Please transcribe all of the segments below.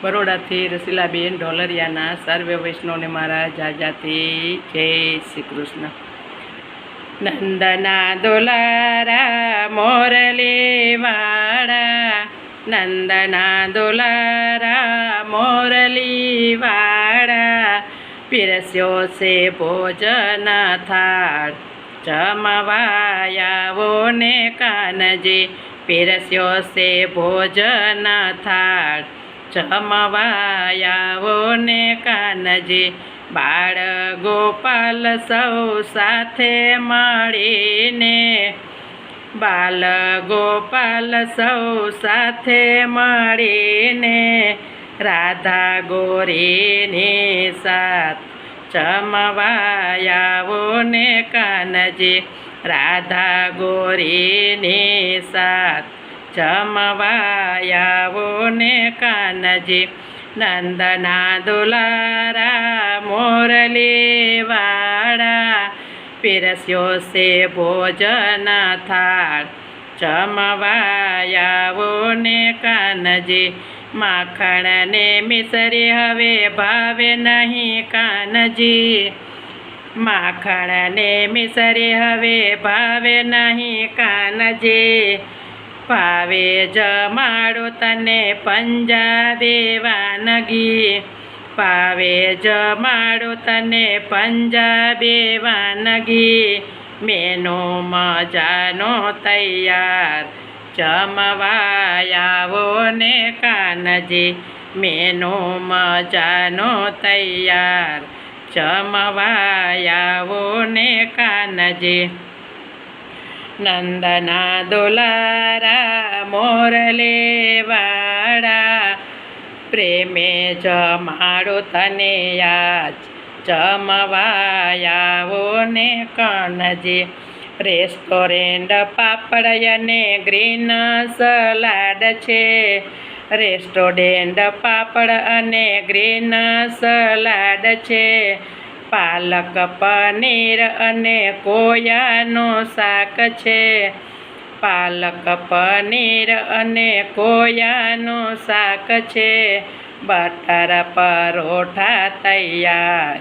બરોડાથી રસીલાબેન ઢોલરિયાના સર્વે વૈષ્ણવને મારા જાજાથી જય શ્રી કૃષ્ણ. નંદના દોલારા મોરલી વાળા, નંદના દોલારા મોરલી વાળા, પીરસ્યો છે ભોજન થાળ, જમવાયાવો ને કાનજી, પીરસ્યો છે ભોજન થાળ, જમવાયાવો ને કાનજી. બાળ ગોપાલ સૌ સાથે મળીને, બાલ ગોપાલ સૌ સાથે મળીને, રાધા ગોરીની સાથ, જમવાયાવો ને કાનજી, રાધા ગોરીની સાથ, જમવાયાવો ને કાનજી. નંદના દુલારા મોરલી વાળા, પીરસ્યો છે ભોજન થાળ, જમવાયાવો ને કાનજી. માખણ ને મિસરી હવે ભાવે નહીં કાનજી, માખણ ને મિસરી હવે ભાવે નહીં કાનજી. ભાવે જમાડો તને પંજાબી વાનગી, ભાવે જમાડો તને પંજાબી વાનગી. મેનો મજાનો તૈયાર, જમવાયાવો ને કાનજી, મેનો મજાનો તૈયાર, જમવાયાવો ને કાનજી. નંદના દોલારા મોરલી વાળા, પ્રેમે જમાડો તને યાદ, જમવાયાવો ને કાનજી. રેસ્ટોરન્ટ પાપડ અને ગ્રીન સલાડ છે, રેસ્ટોરન્ટ પાપડ અને ગ્રીન સલાડ છે. પાલક પનીર અને કોયાનું શાક છે, પાલક પનીર અને કોયાનું શાક છે. બટર પરોઠા તૈયાર,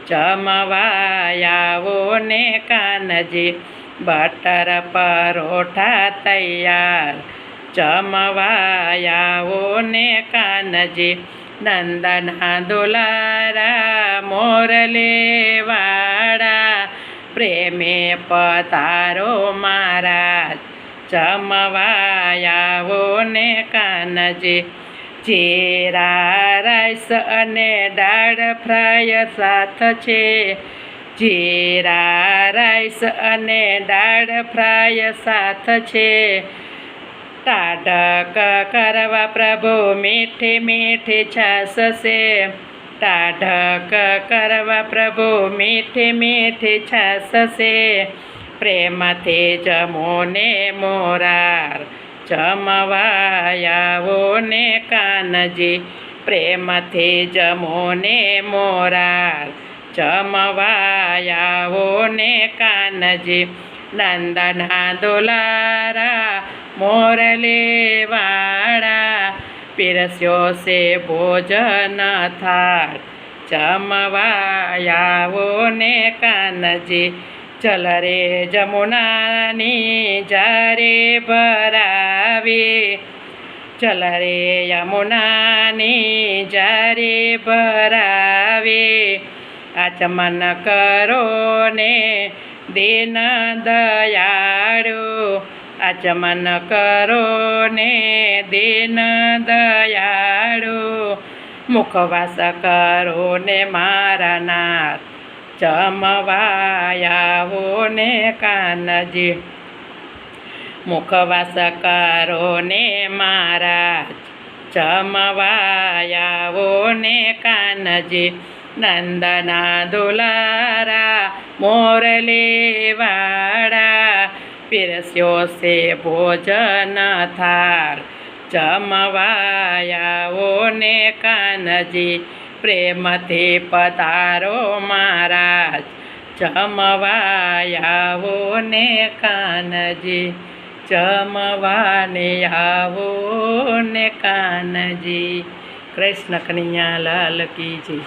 જમવાયાવો ને કાનજી, બટર પરોઠા તૈયાર, જમવાયાવો ને કાનજી. નંદના દુલારા મોરલી વાળા, પ્રેમે પધારો મહારાજ, જમવાયાવો ને કાનજી. જીરા રાઈસ અને દાળ ફ્રાય સાથ છે, જીરા રાઈસ અને દાળ ફ્રાય સાથ છે. ટાઢક કરવા પ્રભુ મીઠી મીઠી છાશ છે, ટાઢક કરવા પ્રભુ મીઠી મીઠી છાશ છે. પ્રેમથી જમો ને મોરાર, જમવાયાવો ને કાનજી, પ્રેમથી જમો ને મોરાર, જમવાયાવો ને કાનજી. નંદના દોલારા મોરલી વાળા, પીરસ્યો છે ભોજન થાળ, જમવાયાવો ને કાનજી. ચલ રે જમુનાની જારે ભરાવી, ચલ રે યમુનાની જારે ભરાવી. આચમન કરો ને દીન દયાળુ, આચમન કરો ને દીન દયાળુ. મુખવાસ કરો ને મારા નાથ, જમવાયાવો ને કાનજી. મુખવાસ કરો ને મહારાજ, જમવાયાવો ને કાનજી. નંદના દુલારા મોરલી વાળા, પીરસ્યો છે ભોજન થાળ, જમવાયાવો ને કાનજી. પ્રેમથી પધારો મહારાજ, જમવાયાવો ને કાનજી. જમવાને આવો ને કાનજી, કૃષ્ણ કનૈયા લાલ કી જય.